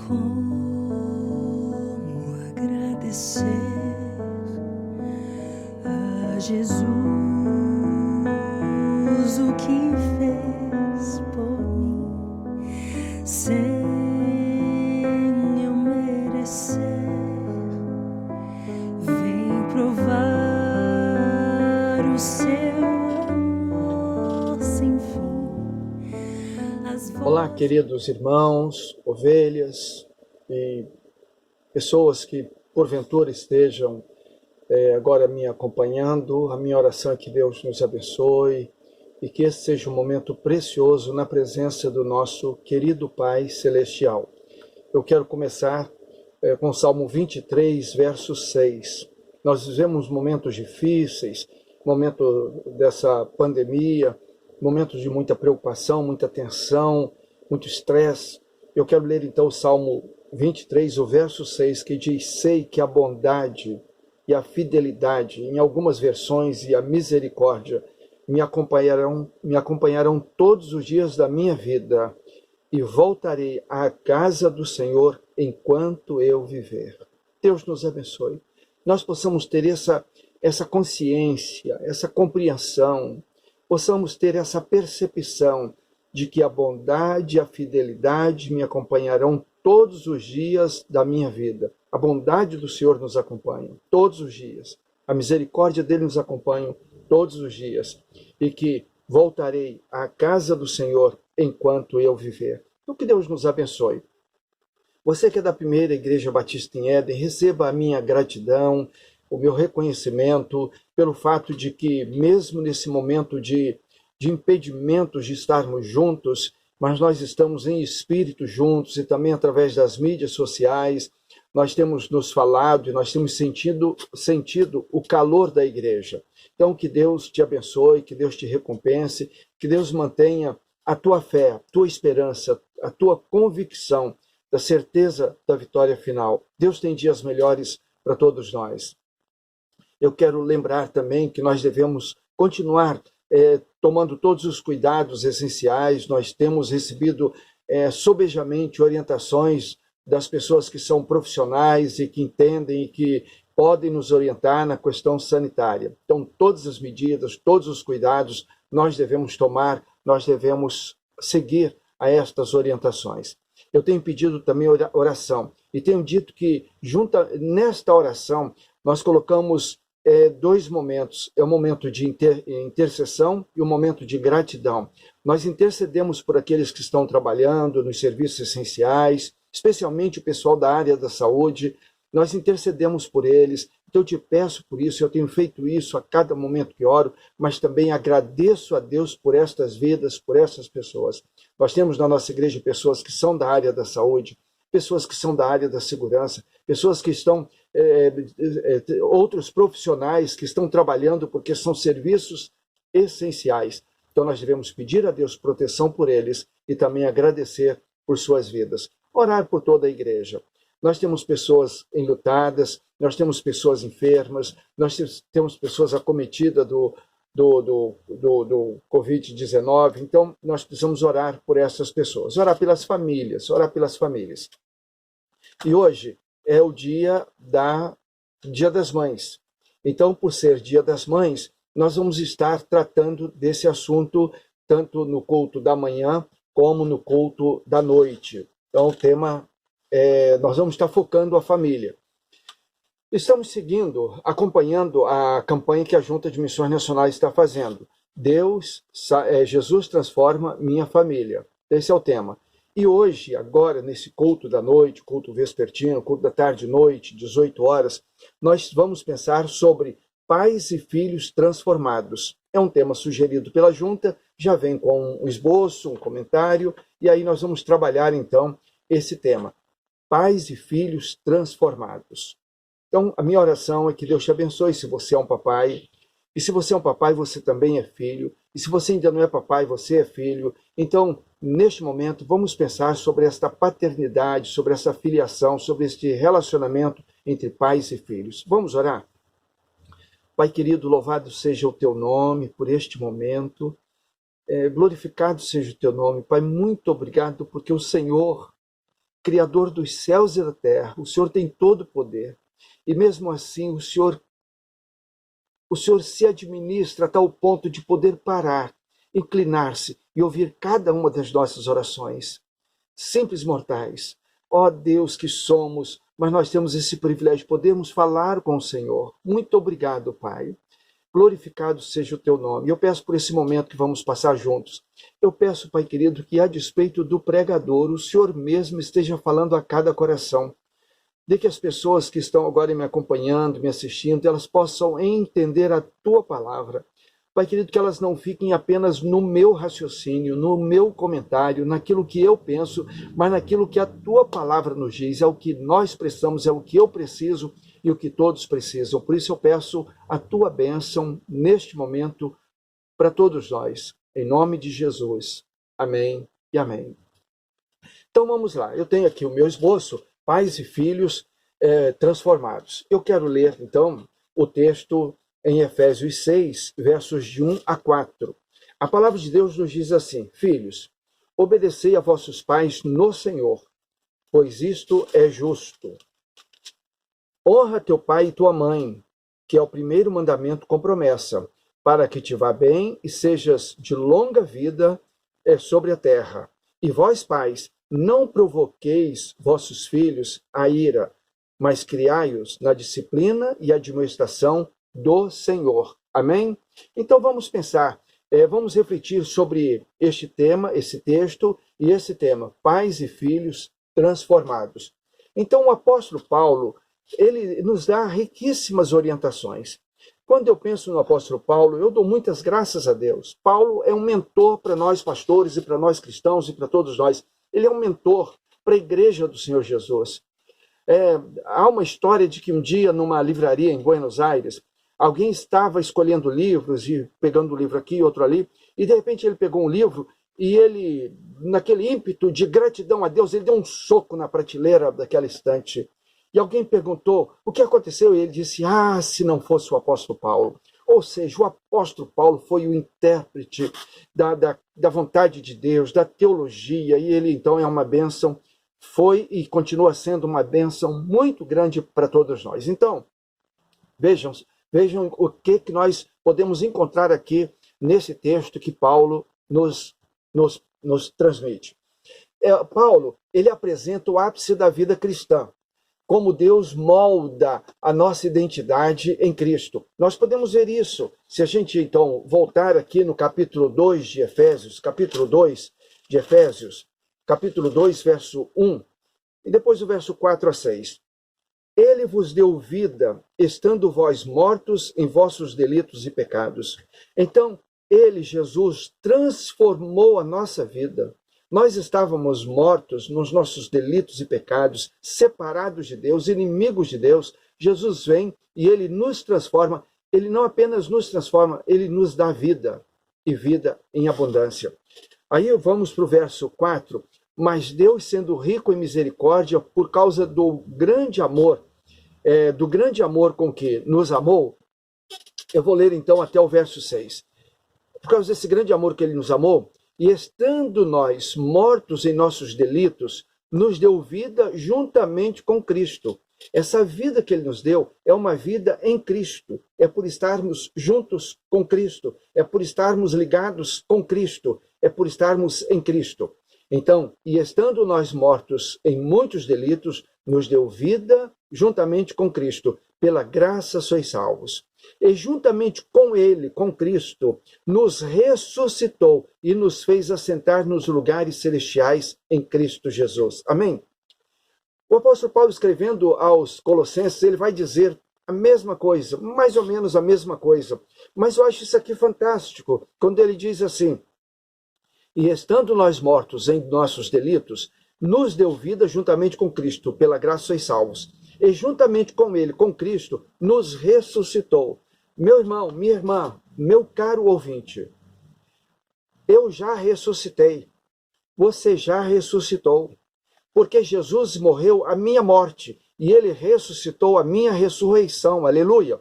Como agradecer a Jesus o que fez por mim, sem eu merecer. Vem provar o seu amor sem fim. Olá, queridos irmãos, ovelhas e pessoas que porventura estejam agora me acompanhando. A minha oração é que Deus nos abençoe e que esse seja um momento precioso na presença do nosso querido Pai Celestial. Eu quero começar com o Salmo 23, verso 6. Nós vivemos momentos difíceis, momento dessa pandemia, momentos de muita preocupação, muita tensão, muito estresse. Eu quero ler então o Salmo 23, o verso 6, que diz: sei que a bondade e a fidelidade, em algumas versões, e a misericórdia me acompanharão todos os dias da minha vida, e voltarei à casa do Senhor enquanto eu viver. Deus nos abençoe. Nós possamos ter essa consciência, essa compreensão, possamos ter essa percepção de que a bondade e a fidelidade me acompanharão todos os dias da minha vida. A bondade do Senhor nos acompanha todos os dias. A misericórdia dele nos acompanha todos os dias. E que voltarei à casa do Senhor enquanto eu viver. Então que Deus nos abençoe. Você que é da primeira Igreja Batista em Éden, receba a minha gratidão, o meu reconhecimento pelo fato de que, mesmo nesse momento de impedimentos de estarmos juntos, mas nós estamos em espírito juntos e também através das mídias sociais, nós temos nos falado e nós temos sentido o calor da igreja. Então, que Deus te abençoe, que Deus te recompense, que Deus mantenha a tua fé, a tua esperança, a tua convicção da certeza da vitória final. Deus tem dias melhores para todos nós. Eu quero lembrar também que nós devemos continuar tomando todos os cuidados essenciais. Nós temos recebido sobejamente orientações das pessoas que são profissionais e que entendem e que podem nos orientar na questão sanitária. Então, todas as medidas, todos os cuidados nós devemos tomar, nós devemos seguir a estas orientações. Eu tenho pedido também oração e tenho dito que nesta oração nós colocamos dois momentos. É o momento de intercessão e o momento de gratidão. Nós intercedemos por aqueles que estão trabalhando nos serviços essenciais, especialmente o pessoal da área da saúde. Nós intercedemos por eles. Então eu te peço por isso, eu tenho feito isso a cada momento que oro, mas também agradeço a Deus por estas vidas, por essas pessoas. Nós temos na nossa igreja pessoas que são da área da saúde, pessoas que são da área da segurança, pessoas que estão, outros profissionais que estão trabalhando porque são serviços essenciais. Então nós devemos pedir a Deus proteção por eles e também agradecer por suas vidas. Orar por toda a igreja. Nós temos pessoas enlutadas, nós temos pessoas enfermas, nós temos pessoas acometidas do Covid-19. Então, nós precisamos orar por essas pessoas, orar pelas famílias. E hoje é o Dia das Mães. Então, por ser Dia das Mães, nós vamos estar tratando desse assunto tanto no culto da manhã como no culto da noite. Então, o tema nós vamos estar focando a família. Estamos acompanhando a campanha que a Junta de Missões Nacionais está fazendo. Jesus transforma minha família. Esse é o tema. E hoje, agora, nesse culto da noite, culto vespertino, culto da tarde e noite, 18 horas, nós vamos pensar sobre pais e filhos transformados. É um tema sugerido pela Junta, já vem com um esboço, um comentário, e aí nós vamos trabalhar, então, esse tema. Pais e filhos transformados. Então, a minha oração é que Deus te abençoe se você é um papai. E se você é um papai, você também é filho. E se você ainda não é papai, você é filho. Então, neste momento, vamos pensar sobre esta paternidade, sobre essa filiação, sobre este relacionamento entre pais e filhos. Vamos orar? Pai querido, louvado seja o teu nome por este momento. Glorificado seja o teu nome. Pai, muito obrigado porque o Senhor Criador dos céus e da terra, o Senhor tem todo o poder. E mesmo assim, o Senhor se administra a tal ponto de poder parar, inclinar-se e ouvir cada uma das nossas orações. Simples mortais, ó Deus que somos, mas nós temos esse privilégio de podermos falar com o Senhor. Muito obrigado, Pai. Glorificado seja o teu nome. Eu peço por esse momento que vamos passar juntos. Eu peço, Pai querido, que a despeito do pregador, o Senhor mesmo esteja falando a cada coração. De que as pessoas que estão agora me acompanhando, me assistindo, elas possam entender a tua palavra. Pai querido, que elas não fiquem apenas no meu raciocínio, no meu comentário, naquilo que eu penso, mas naquilo que a tua palavra nos diz. É o que nós precisamos, é o que eu preciso e o que todos precisam. Por isso eu peço a tua bênção neste momento para todos nós. Em nome de Jesus. Amém e amém. Então vamos lá. Eu tenho aqui o meu esboço, Pais e Filhos Transformados. Eu quero ler, então, o texto em Efésios 6, versos de 1 a 4. A palavra de Deus nos diz assim: Filhos, obedecei a vossos pais no Senhor, pois isto é justo. Honra teu pai e tua mãe, que é o primeiro mandamento com promessa, para que te vá bem e sejas de longa vida sobre a terra. E vós, pais, não provoqueis vossos filhos à ira, mas criai-os na disciplina e admoestação do Senhor. Amém? Então vamos pensar, vamos refletir sobre este tema, esse texto e esse tema, pais e filhos transformados. Então o apóstolo Paulo, ele nos dá riquíssimas orientações. Quando eu penso no apóstolo Paulo, eu dou muitas graças a Deus. Paulo é um mentor para nós pastores e para nós cristãos e para todos nós. Ele é um mentor para a igreja do Senhor Jesus. Há uma história de que um dia, numa livraria em Buenos Aires, alguém estava escolhendo livros e pegando um livro aqui, outro ali, e de repente ele pegou um livro e ele, naquele ímpeto de gratidão a Deus, ele deu um soco na prateleira daquela estante. E alguém perguntou o que aconteceu e ele disse: se não fosse o apóstolo Paulo. Ou seja, o apóstolo Paulo foi o intérprete da vontade de Deus, da teologia, e ele então é uma bênção, foi e continua sendo uma bênção muito grande para todos nós. Então, vejam o que nós podemos encontrar aqui nesse texto que Paulo nos transmite. Paulo, ele apresenta o ápice da vida cristã, como Deus molda a nossa identidade em Cristo. Nós podemos ver isso se a gente, então, voltar aqui no capítulo 2 de Efésios, capítulo 2, verso 1, e depois o verso 4 a 6. Ele vos deu vida, estando vós mortos em vossos delitos e pecados. Então, ele, Jesus, transformou a nossa vida. Nós estávamos mortos nos nossos delitos e pecados, separados de Deus, inimigos de Deus. Jesus vem e ele nos transforma. Ele não apenas nos transforma, ele nos dá vida, e vida em abundância. Aí vamos para o verso 4. Mas Deus, sendo rico em misericórdia, por causa do grande amor com que nos amou, eu vou ler então até o verso 6. Por causa desse grande amor que ele nos amou, e estando nós mortos em nossos delitos, nos deu vida juntamente com Cristo. Essa vida que ele nos deu é uma vida em Cristo. É por estarmos juntos com Cristo. É por estarmos ligados com Cristo. É por estarmos em Cristo. Então, e estando nós mortos em muitos delitos, nos deu vida juntamente com Cristo. Pela graça sois salvos. E juntamente com ele, com Cristo, nos ressuscitou e nos fez assentar nos lugares celestiais em Cristo Jesus. Amém? O apóstolo Paulo, escrevendo aos Colossenses, ele vai dizer a mesma coisa, mais ou menos a mesma coisa. Mas eu acho isso aqui fantástico, quando ele diz assim: e estando nós mortos em nossos delitos, nos deu vida juntamente com Cristo, pela graça sois salvos. E juntamente com ele, com Cristo, nos ressuscitou. Meu irmão, minha irmã, meu caro ouvinte, eu já ressuscitei. Você já ressuscitou. Porque Jesus morreu a minha morte e ele ressuscitou a minha ressurreição. Aleluia.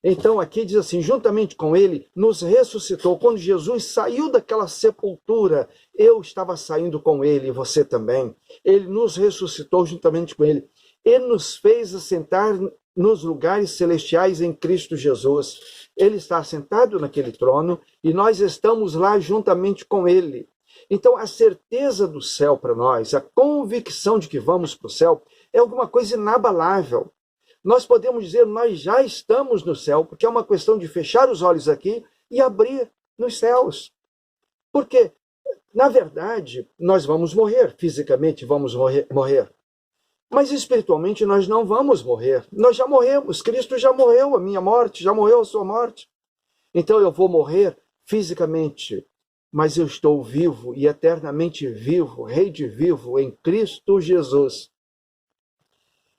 Então aqui diz assim, juntamente com ele, nos ressuscitou. Quando Jesus saiu daquela sepultura, eu estava saindo com ele, e você também. Ele nos ressuscitou juntamente com ele. Ele nos fez assentar nos lugares celestiais em Cristo Jesus. Ele está assentado naquele trono e nós estamos lá juntamente com ele. Então a certeza do céu para nós, a convicção de que vamos para o céu, é alguma coisa inabalável. Nós podemos dizer, nós já estamos no céu, porque é uma questão de fechar os olhos aqui e abrir nos céus. Porque, na verdade, nós vamos morrer, fisicamente vamos morrer. Mas espiritualmente nós não vamos morrer. Nós já morremos, Cristo já morreu a minha morte, já morreu a sua morte. Então eu vou morrer fisicamente, mas eu estou vivo e eternamente vivo, rei de vivo em Cristo Jesus.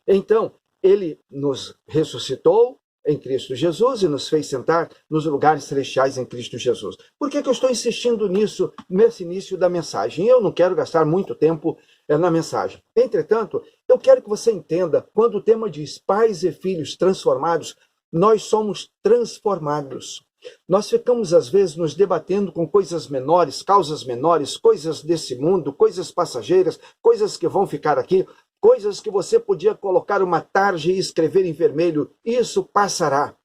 Então, ele nos ressuscitou em Cristo Jesus e nos fez sentar nos lugares celestiais em Cristo Jesus. Por que eu estou insistindo nisso nesse início da mensagem? Eu não quero gastar muito tempo na mensagem. Entretanto, eu quero que você entenda, quando o tema diz pais e filhos transformados, nós somos transformados. Nós ficamos, às vezes, nos debatendo com coisas menores, causas menores, coisas desse mundo, coisas passageiras, coisas que vão ficar aqui, coisas que você podia colocar uma tarja e escrever em vermelho. Isso passará.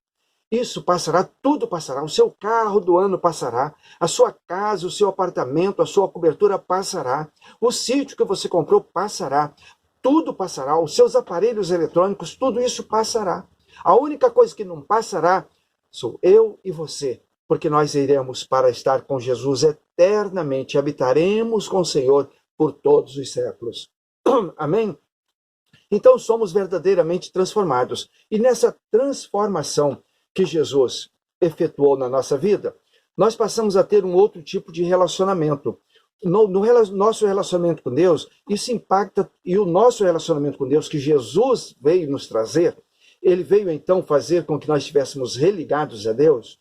Isso passará, tudo passará. O seu carro do ano passará. A sua casa, o seu apartamento, a sua cobertura passará. O sítio que você comprou passará. Tudo passará. Os seus aparelhos eletrônicos, tudo isso passará. A única coisa que não passará sou eu e você, porque nós iremos para estar com Jesus eternamente, habitaremos com o Senhor por todos os séculos. Amém? Então somos verdadeiramente transformados. E nessa transformação que Jesus efetuou na nossa vida, nós passamos a ter um outro tipo de relacionamento. Nosso relacionamento com Deus, isso impacta, e o nosso relacionamento com Deus que Jesus veio nos trazer, ele veio então fazer com que nós estivéssemos religados a Deus,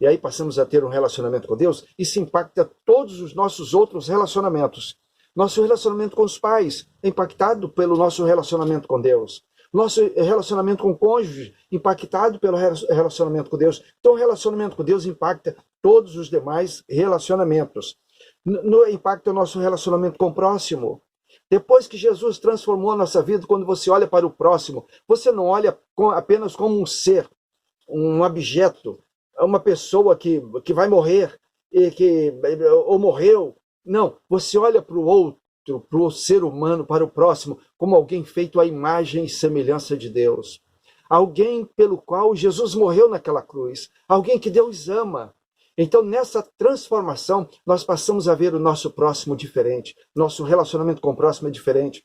e aí passamos a ter um relacionamento com Deus, isso impacta todos os nossos outros relacionamentos. Nosso relacionamento com os pais é impactado pelo nosso relacionamento com Deus. Nosso relacionamento com o cônjuge, impactado pelo relacionamento com Deus. Então, o relacionamento com Deus impacta todos os demais relacionamentos. Impacta o nosso relacionamento com o próximo. Depois que Jesus transformou a nossa vida, quando você olha para o próximo, você não olha apenas como um ser, um objeto, uma pessoa que vai morrer, ou morreu. Não, você olha para o outro, para o ser humano, para o próximo, como alguém feito à imagem e semelhança de Deus. Alguém pelo qual Jesus morreu naquela cruz. Alguém que Deus ama. Então, nessa transformação, nós passamos a ver o nosso próximo diferente. Nosso relacionamento com o próximo é diferente.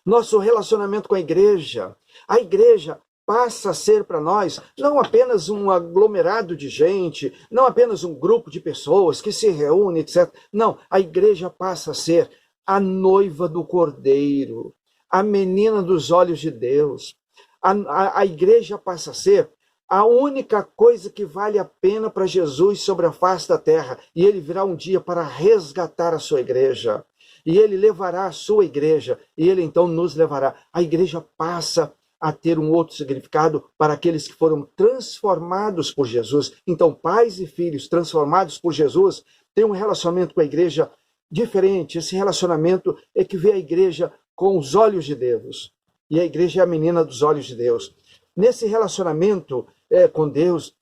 Nosso relacionamento com a igreja. A igreja passa a ser para nós não apenas um aglomerado de gente, não apenas um grupo de pessoas que se reúne, etc. Não, a igreja passa a ser a noiva do Cordeiro, a menina dos olhos de Deus. A igreja passa a ser a única coisa que vale a pena para Jesus sobre a face da terra. E ele virá um dia para resgatar a sua igreja. E ele levará a sua igreja. E ele então nos levará. A igreja passa a ter um outro significado para aqueles que foram transformados por Jesus. Então, pais e filhos transformados por Jesus têm um relacionamento com a igreja diferente. Esse relacionamento é que vê a igreja com os olhos de Deus. E a igreja é a menina dos olhos de Deus. Nesse relacionamento com Deus,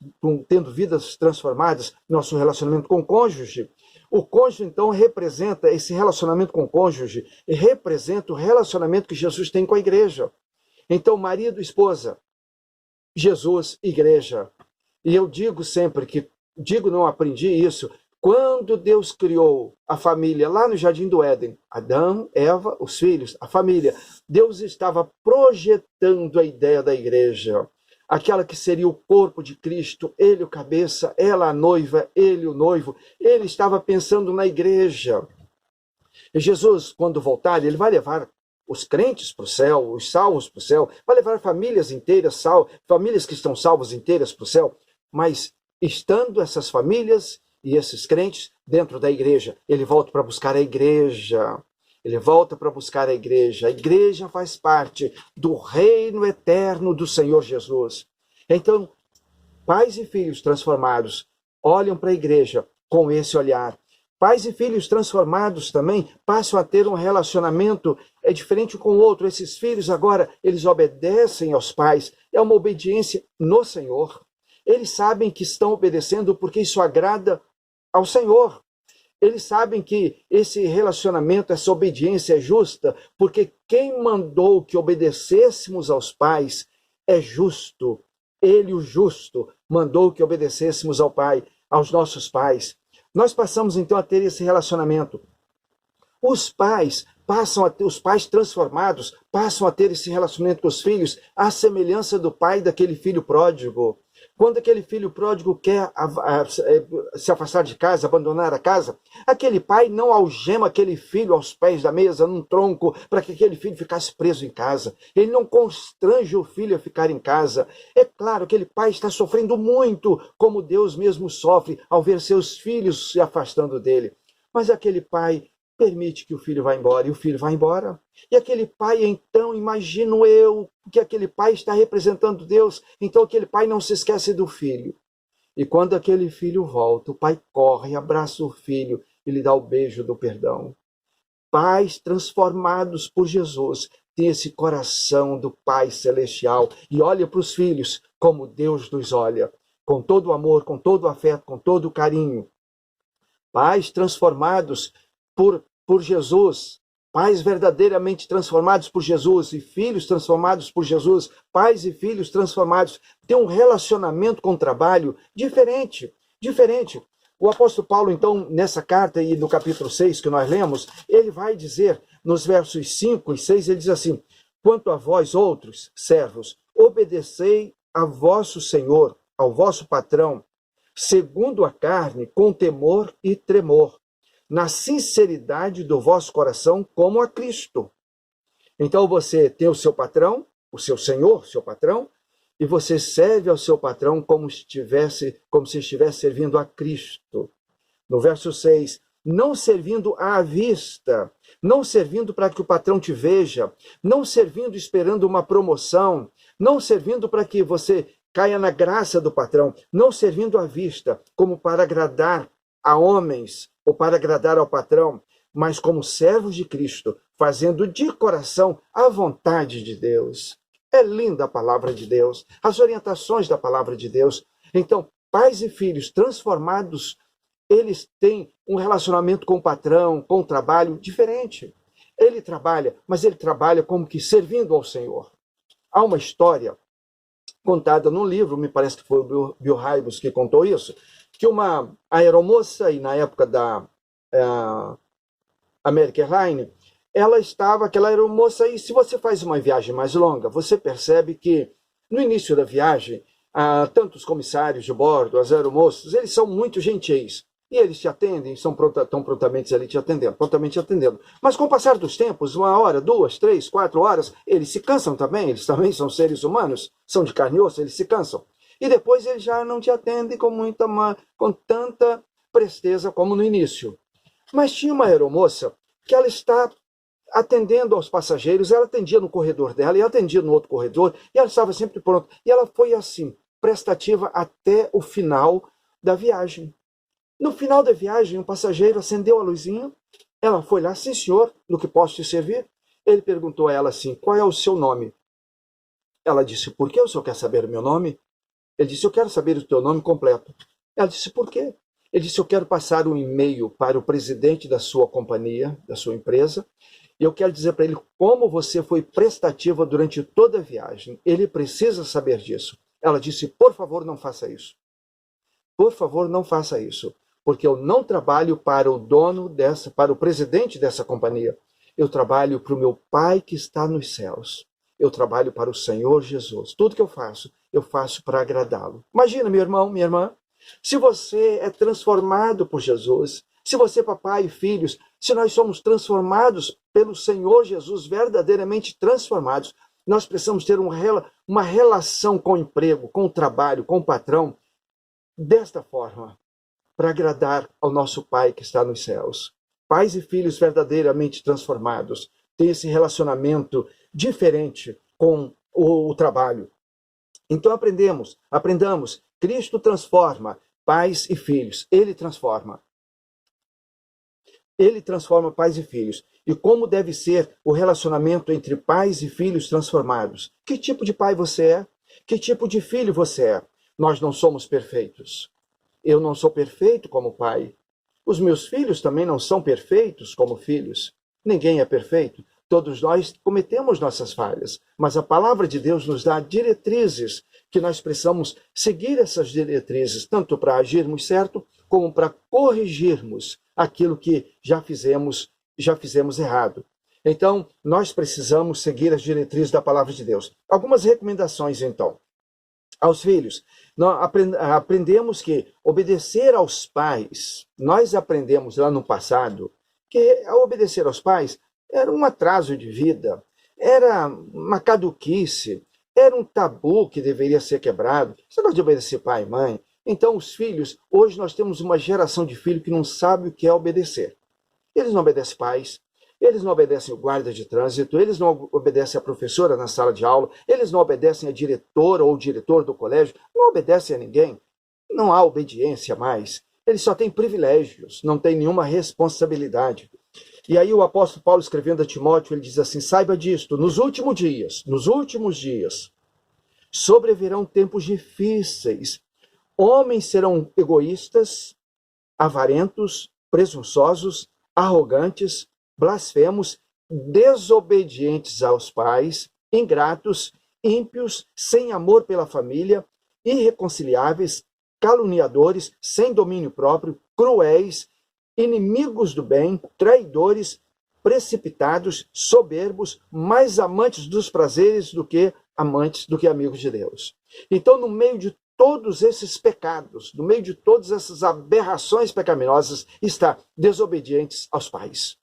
tendo vidas transformadas, nosso relacionamento com o cônjuge, o cônjuge, então, representa esse relacionamento com o cônjuge, representa o relacionamento que Jesus tem com a igreja. Então, marido, esposa, Jesus, igreja. E eu digo sempre não aprendi isso, quando Deus criou a família lá no Jardim do Éden, Adão, Eva, os filhos, a família, Deus estava projetando a ideia da igreja, aquela que seria o corpo de Cristo, ele o cabeça, ela a noiva, ele o noivo, ele estava pensando na igreja. E Jesus, quando voltar, ele vai levar os crentes para o céu, os salvos para o céu, vai levar famílias inteiras, famílias que estão salvas inteiras para o céu, mas estando essas famílias e esses crentes dentro da igreja, ele volta para buscar a igreja. Ele volta para buscar a igreja. A igreja faz parte do reino eterno do Senhor Jesus. Então, Pais e filhos transformados olham para a igreja com esse olhar. Pais e filhos transformados também passam a ter um relacionamento diferente um com o outro. Esses filhos agora, eles obedecem aos pais. É uma obediência no Senhor. Eles sabem que estão obedecendo porque isso agrada ao Senhor. Eles sabem que esse relacionamento, essa obediência é justa, porque quem mandou que obedecêssemos aos pais é justo. Ele, o justo, mandou que obedecêssemos ao Pai, aos nossos pais. Nós passamos então a ter esse relacionamento. Os pais transformados passam a ter esse relacionamento com os filhos, à semelhança do pai daquele filho pródigo. Quando aquele filho pródigo quer se afastar de casa, abandonar a casa, aquele pai não algema aquele filho aos pés da mesa, num tronco, para que aquele filho ficasse preso em casa. Ele não constrange o filho a ficar em casa. É claro, aquele pai está sofrendo muito, como Deus mesmo sofre ao ver seus filhos se afastando dele. Mas aquele pai permite que o filho vá embora, e o filho vai embora. E aquele pai, então, imagino eu, que aquele pai está representando Deus, então aquele pai não se esquece do filho. E quando aquele filho volta, o pai corre, abraça o filho e lhe dá o beijo do perdão. Pais transformados por Jesus têm esse coração do Pai Celestial e olha para os filhos como Deus nos olha, com todo o amor, com todo o afeto, com todo o carinho. Pais transformados por Jesus, pais verdadeiramente transformados por Jesus e filhos transformados por Jesus, pais e filhos transformados, têm um relacionamento com o trabalho diferente. O apóstolo Paulo, então, nessa carta e no capítulo 6 que nós lemos, ele vai dizer, nos versos 5 e 6, ele diz assim: quanto a vós outros, servos, obedecei a vosso Senhor, ao vosso patrão, segundo a carne, com temor e tremor, na sinceridade do vosso coração, como a Cristo. Então você tem o seu patrão, o seu senhor, seu patrão, e você serve ao seu patrão como se estivesse servindo a Cristo. No verso 6, não servindo à vista, não servindo para que o patrão te veja, não servindo esperando uma promoção, não servindo para que você caia na graça do patrão, não servindo à vista, como para agradar a homens, ou para agradar ao patrão, mas como servos de Cristo, fazendo de coração a vontade de Deus. É linda a palavra de Deus, as orientações da palavra de Deus. Então, pais e filhos transformados, eles têm um relacionamento com o patrão, com o trabalho diferente. Ele trabalha, mas ele trabalha como que servindo ao Senhor. Há uma história contada num livro, me parece que foi o Bill Hybels que contou isso, que uma aeromoça, e na época da American Airlines, aquela aeromoça, e se você faz uma viagem mais longa, você percebe que no início da viagem, tanto os comissários de bordo, as aeromoças, eles são muito gentis, e eles te atendem, estão prontamente ali prontamente atendendo. Mas com o passar dos tempos, 1 hora, 2, 3, 4 horas, eles se cansam também, eles também são seres humanos, são de carne e osso, eles se cansam. E depois eles já não te atendem com tanta presteza como no início. Mas tinha uma aeromoça que ela está atendendo aos passageiros, ela atendia no corredor dela e atendia no outro corredor, e ela estava sempre pronta. E ela foi assim, prestativa até o final da viagem. No final da viagem, um passageiro acendeu a luzinha, ela foi lá: sim, senhor, no que posso te servir? Ele perguntou a ela assim: qual é o seu nome? Ela disse: por que o senhor quer saber o meu nome? Ele disse: eu quero saber o teu nome completo. Ela disse: por quê? Ele disse: eu quero passar um e-mail para o presidente da sua companhia, da sua empresa, e eu quero dizer para ele como você foi prestativa durante toda a viagem. Ele precisa saber disso. Ela disse: por favor, não faça isso. Por favor, não faça isso, porque eu não trabalho para o para o presidente dessa companhia. Eu trabalho para o meu Pai que está nos céus. Eu trabalho para o Senhor Jesus. Tudo que eu faço para agradá-lo. Imagina, meu irmão, minha irmã, se você é transformado por Jesus, se você, papai e filhos, se nós somos transformados pelo Senhor Jesus, verdadeiramente transformados, nós precisamos ter uma relação com o emprego, com o trabalho, com o patrão, desta forma, para agradar ao nosso Pai que está nos céus. Pais e filhos verdadeiramente transformados têm esse relacionamento diferente com o trabalho. Então aprendamos. Cristo transforma pais e filhos. Ele transforma. Ele transforma pais e filhos. E como deve ser o relacionamento entre pais e filhos transformados? Que tipo de pai você é? Que tipo de filho você é? Nós não somos perfeitos. Eu não sou perfeito como pai. Os meus filhos também não são perfeitos como filhos. Ninguém é perfeito. Todos nós cometemos nossas falhas. Mas a palavra de Deus nos dá diretrizes que nós precisamos seguir essas diretrizes, tanto para agirmos certo, como para corrigirmos aquilo que já fizemos errado. Então, nós precisamos seguir as diretrizes da palavra de Deus. Algumas recomendações, então. Aos filhos, nós aprendemos que obedecer aos pais, nós aprendemos lá no passado que obedecer aos pais era um atraso de vida, era uma caduquice, era um tabu que deveria ser quebrado. Você gosta de obedecer pai e mãe? Então, os filhos, hoje nós temos uma geração de filhos que não sabe o que é obedecer. Eles não obedecem pais, eles não obedecem o guarda de trânsito, eles não obedecem a professora na sala de aula, eles não obedecem a diretora ou o diretor do colégio, não obedecem a ninguém. Não há obediência mais. Eles só têm privilégios, não têm nenhuma responsabilidade. E aí o apóstolo Paulo, escrevendo a Timóteo, ele diz assim: saiba disto, nos últimos dias, sobrevirão tempos difíceis. Homens serão egoístas, avarentos, presunçosos, arrogantes, blasfemos, desobedientes aos pais, ingratos, ímpios, sem amor pela família, irreconciliáveis, caluniadores, sem domínio próprio, cruéis, inimigos do bem, traidores, precipitados, soberbos, mais amantes dos prazeres do que amigos de Deus. Então, no meio de todos esses pecados, no meio de todas essas aberrações pecaminosas, está desobedientes aos pais.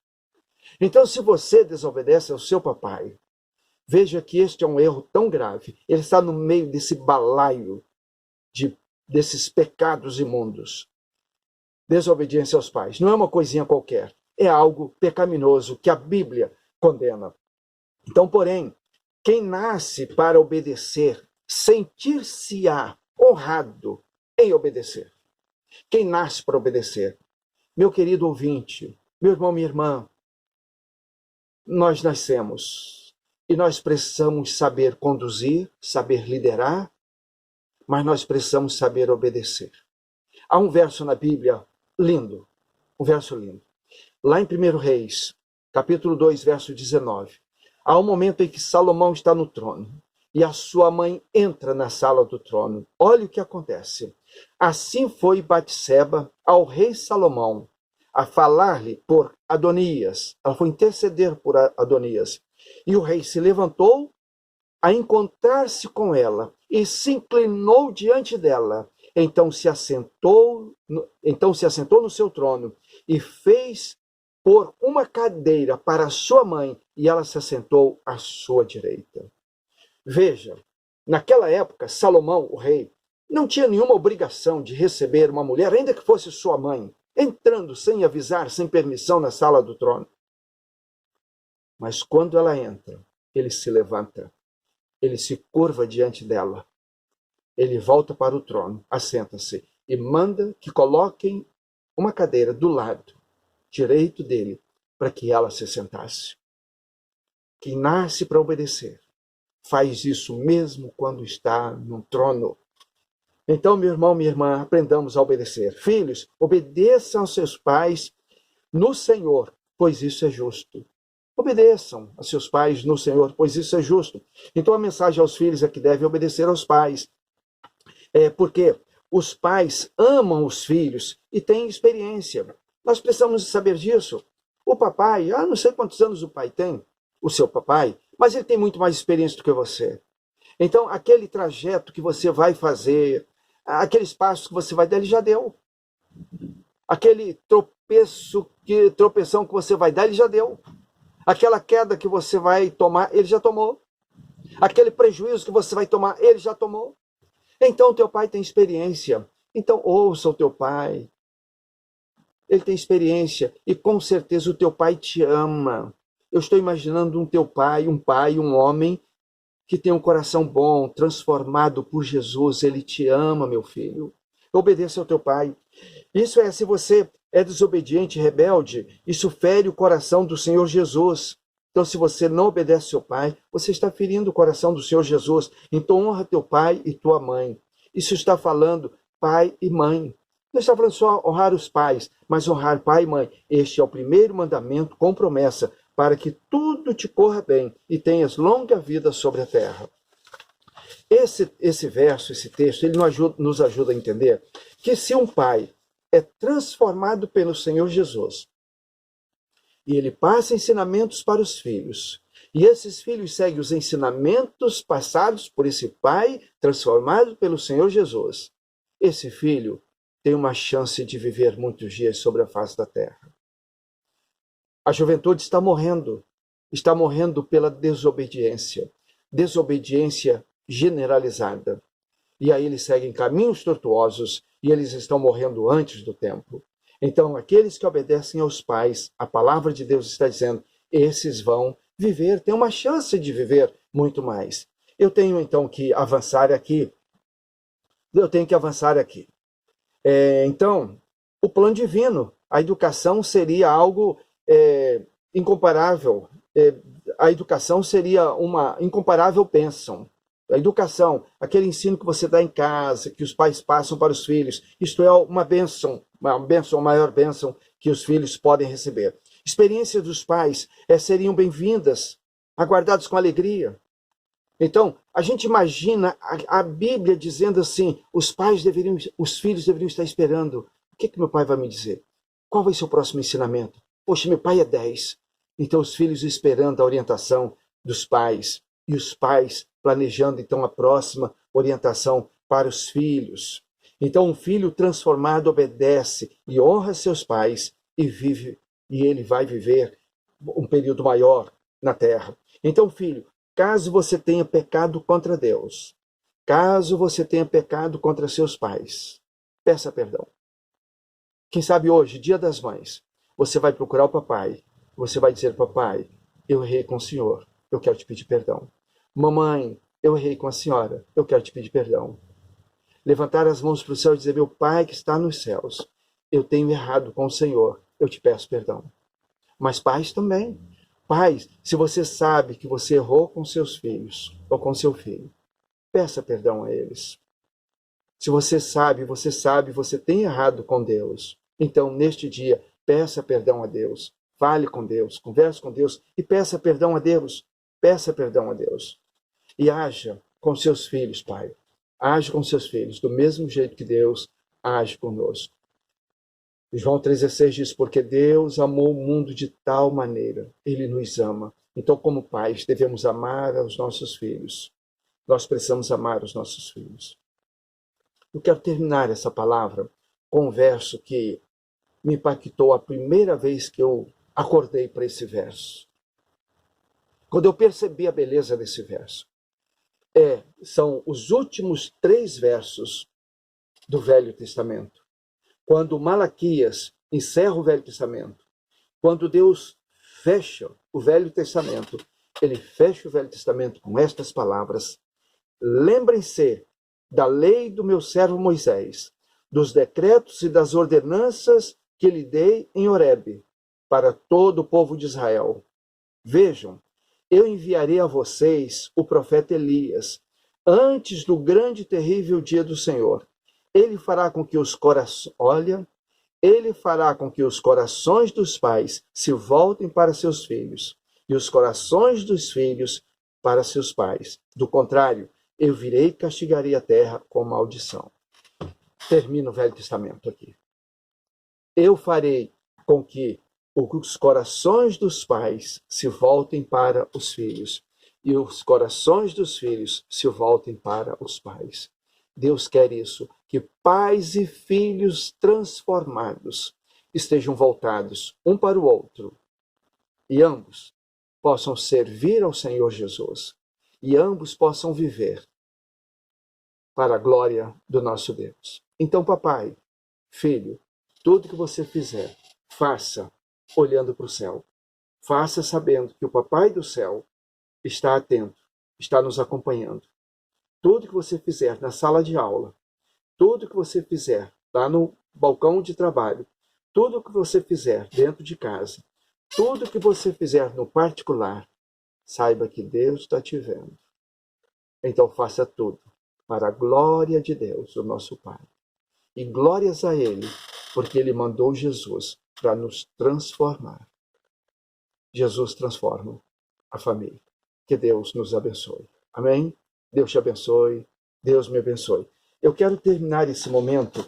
Então, se você desobedece ao seu papai, veja que este é um erro tão grave. Ele está no meio desse balaio desses pecados imundos. Desobediência aos pais. Não é uma coisinha qualquer. É algo pecaminoso que a Bíblia condena. Então, porém, quem nasce para obedecer, sentir-se-á honrado em obedecer. Quem nasce para obedecer? Meu querido ouvinte, meu irmão, minha irmã, nós nascemos e nós precisamos saber conduzir, saber liderar, mas nós precisamos saber obedecer. Há um verso na Bíblia lindo, um verso lindo. Lá em 1 Reis, capítulo 2, verso 19. Há um momento em que Salomão está no trono e a sua mãe entra na sala do trono. Olha o que acontece. Assim foi Batseba ao rei Salomão a falar-lhe por Adonias. Ela foi interceder por Adonias. E o rei se levantou a encontrar-se com ela e se inclinou diante dela. Então se assentou no seu trono e fez pôr uma cadeira para sua mãe e ela se assentou à sua direita. Veja, naquela época, Salomão, o rei, não tinha nenhuma obrigação de receber uma mulher, ainda que fosse sua mãe, entrando sem avisar, sem permissão na sala do trono. Mas quando ela entra, ele se levanta, ele se curva diante dela. Ele volta para o trono, assenta-se e manda que coloquem uma cadeira do lado direito dele para que ela se sentasse. Quem nasce para obedecer faz isso mesmo quando está no trono. Então, meu irmão, minha irmã, aprendamos a obedecer. Filhos, obedeçam aos seus pais no Senhor, pois isso é justo. Obedeçam a seus pais no Senhor, pois isso é justo. Então, a mensagem aos filhos é que devem obedecer aos pais. Porque os pais amam os filhos e têm experiência. Nós precisamos saber disso. O papai, não sei quantos anos o pai tem, o seu papai, mas ele tem muito mais experiência do que você. Então, aquele trajeto que você vai fazer, aqueles passos que você vai dar, ele já deu. Aquele tropeção que você vai dar, ele já deu. Aquela queda que você vai tomar, ele já tomou. Aquele prejuízo que você vai tomar, ele já tomou. Então, o teu pai tem experiência. Então, ouça o teu pai. Ele tem experiência e, com certeza, o teu pai te ama. Eu estou imaginando um teu pai, um homem, que tem um coração bom, transformado por Jesus. Ele te ama, meu filho. Obedeça ao teu pai. Isso é, se você é desobediente, rebelde, isso fere o coração do Senhor Jesus. Então, se você não obedece ao seu pai, você está ferindo o coração do Senhor Jesus. Então, honra teu pai e tua mãe. Isso está falando pai e mãe. Não está falando só honrar os pais, mas honrar pai e mãe. Este é o primeiro mandamento com promessa, para que tudo te corra bem e tenhas longa vida sobre a terra. Esse verso, esse texto, ele nos ajuda a entender que se um pai é transformado pelo Senhor Jesus e ele passa ensinamentos para os filhos, e esses filhos seguem os ensinamentos passados por esse pai transformado pelo Senhor Jesus, esse filho tem uma chance de viver muitos dias sobre a face da terra. A juventude está morrendo pela desobediência generalizada. E aí eles seguem caminhos tortuosos e eles estão morrendo antes do tempo. Então, aqueles que obedecem aos pais, a palavra de Deus está dizendo, esses vão viver, têm uma chance de viver muito mais. Eu tenho então que avançar aqui. Então, o plano divino, a educação seria algo incomparável. A educação seria uma incomparável bênção. A educação, aquele ensino que você dá em casa, que os pais passam para os filhos, isto é uma bênção, a maior bênção que os filhos podem receber. Experiências dos pais seriam bem-vindas, aguardadas com alegria. Então, a gente imagina a Bíblia dizendo assim, os filhos deveriam estar esperando. O que meu pai vai me dizer? Qual vai ser o próximo ensinamento? Poxa, meu pai é 10. Então, os filhos esperando a orientação dos pais. E os pais planejando, então, a próxima orientação para os filhos. Então, um filho transformado obedece e honra seus pais e ele vai viver um período maior na terra. Então, filho, caso você tenha pecado contra Deus, caso você tenha pecado contra seus pais, peça perdão. Quem sabe hoje, Dia das Mães, você vai procurar o papai, você vai dizer, papai, eu errei com o senhor, eu quero te pedir perdão. Mamãe, eu errei com a senhora, eu quero te pedir perdão. Levantar as mãos para o céu e dizer, meu pai que está nos céus, eu tenho errado com o Senhor, eu te peço perdão. Mas pais também. Pais, se você sabe que você errou com seus filhos, ou com seu filho, peça perdão a eles. Se você sabe, você tem errado com Deus. Então, neste dia, peça perdão a Deus. Fale com Deus, converse com Deus e peça perdão a Deus. Peça perdão a Deus. E haja com seus filhos, pai. Age com seus filhos, do mesmo jeito que Deus age conosco. João 3,16 diz, porque Deus amou o mundo de tal maneira, Ele nos ama. Então, como pais, devemos amar os nossos filhos. Nós precisamos amar os nossos filhos. Eu quero terminar essa palavra com um verso que me impactou a primeira vez que eu acordei para esse verso. Quando eu percebi a beleza desse verso. São os últimos 3 versos do Velho Testamento. Quando Malaquias encerra o Velho Testamento, quando Deus fecha o Velho Testamento, ele fecha o Velho Testamento com estas palavras: lembrem-se da lei do meu servo Moisés, dos decretos e das ordenanças que lhe dei em Horebe, para todo o povo de Israel. Vejam, eu enviarei a vocês o profeta Elias, antes do grande e terrível dia do Senhor. Ele fará com que os corações dos pais se voltem para seus filhos, e os corações dos filhos para seus pais. Do contrário, eu virei e castigarei a terra com maldição. Termina o Velho Testamento aqui. Eu farei com que os corações dos pais se voltem para os filhos, e os corações dos filhos se voltem para os pais. Deus quer isso, que pais e filhos transformados estejam voltados um para o outro, e ambos possam servir ao Senhor Jesus, e ambos possam viver para a glória do nosso Deus. Então, papai, filho, tudo que você fizer, faça olhando para o céu. Faça sabendo que o Papai do céu está atento está nos acompanhando. Tudo que você fizer na sala de aula, tudo que você fizer lá no balcão de trabalho, tudo que você fizer dentro de casa, tudo que você fizer no particular, saiba que Deus está te vendo. Então faça tudo para a glória de Deus, o nosso Pai. E glórias a Ele, porque Ele mandou Jesus para nos transformar. Jesus transforma a família. Que Deus nos abençoe. Amém? Deus te abençoe. Deus me abençoe. Eu quero terminar esse momento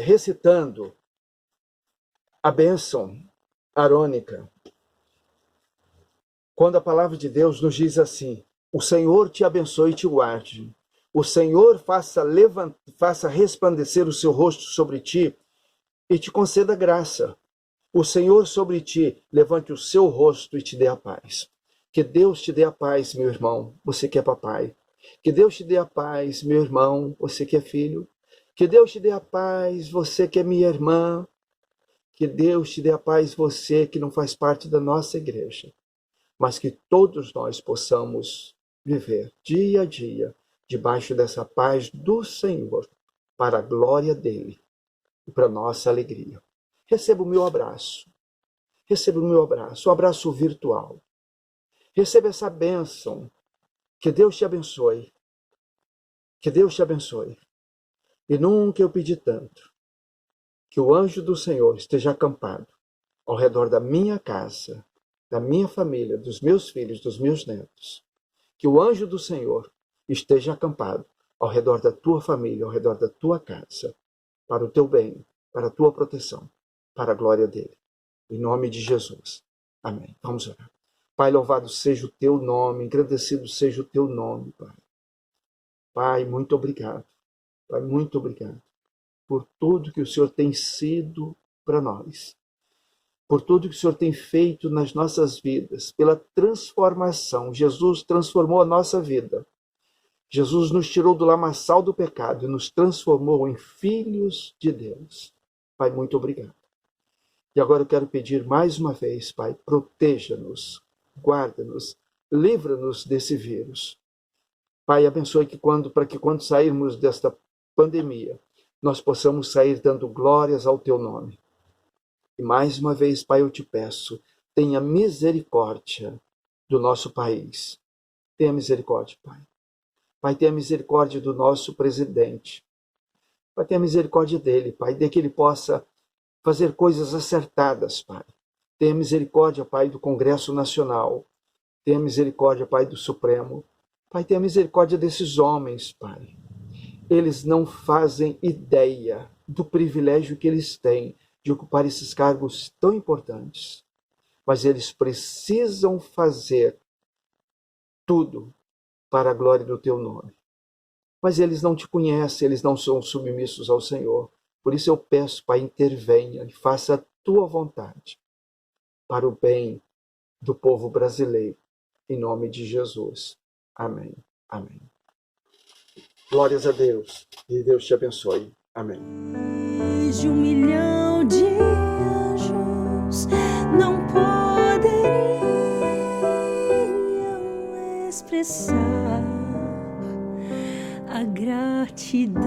recitando a bênção arônica. Quando a palavra de Deus nos diz assim: o Senhor te abençoe e te guarde. O Senhor faça resplandecer o seu rosto sobre ti e te conceda graça. O Senhor sobre ti levante o seu rosto e te dê a paz. Que Deus te dê a paz, meu irmão, você que é papai. Que Deus te dê a paz, meu irmão, você que é filho. Que Deus te dê a paz, você que é minha irmã. Que Deus te dê a paz, você que não faz parte da nossa igreja. Mas que todos nós possamos viver dia a dia debaixo dessa paz do Senhor, para a glória dele e para a nossa alegria. Receba o meu abraço. Receba o meu abraço, um abraço virtual. Receba essa bênção. Que Deus te abençoe. Que Deus te abençoe. E nunca eu pedi tanto que o anjo do Senhor esteja acampado ao redor da minha casa, da minha família, dos meus filhos, dos meus netos. Que o anjo do Senhor esteja acampado ao redor da tua família, ao redor da tua casa, para o teu bem, para a tua proteção, para a glória dele. Em nome de Jesus. Amém. Vamos orar. Pai, louvado seja o teu nome, engrandecido seja o teu nome, Pai. Pai, muito obrigado. Pai, muito obrigado por tudo que o Senhor tem sido para nós, por tudo que o Senhor tem feito nas nossas vidas, pela transformação. Jesus transformou a nossa vida. Jesus nos tirou do lamaçal do pecado e nos transformou em filhos de Deus. Pai, muito obrigado. E agora eu quero pedir mais uma vez, Pai, proteja-nos, guarda-nos, livra-nos desse vírus. Pai, abençoe para que quando sairmos desta pandemia, nós possamos sair dando glórias ao teu nome. E mais uma vez, Pai, eu te peço, tenha misericórdia do nosso país. Tenha misericórdia, Pai. Pai, tenha misericórdia do nosso presidente. Pai, tenha misericórdia dele, Pai, de que ele possa fazer coisas acertadas, Pai. Tenha misericórdia, Pai, do Congresso Nacional. Tenha misericórdia, Pai, do Supremo. Pai, tenha misericórdia desses homens, Pai. Eles não fazem ideia do privilégio que eles têm de ocupar esses cargos tão importantes. Mas eles precisam fazer tudo para a glória do teu nome. Mas eles não te conhecem, eles não são submissos ao Senhor. Por isso eu peço, Pai, intervenha e faça a tua vontade para o bem do povo brasileiro. Em nome de Jesus. Amém. Amém. Glórias a Deus. E Deus te abençoe. Amém. De 1 milhão de anjos não poderiam expressar a gratidão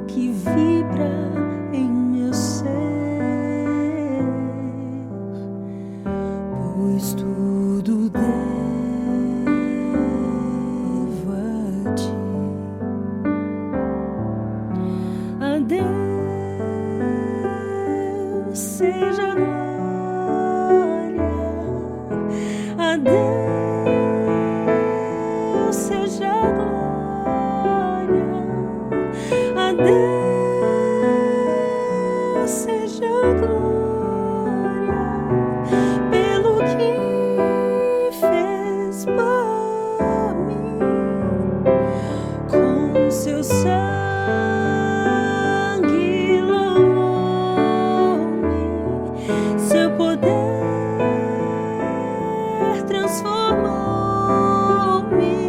que vibra em meu ser, pois tudo devo a ti. A Deus seja a glória, a Deus seja a glória, a Deus seja a glória, pelo que fez por mim, com seu sangue lavou-me, seu poder transformou-me.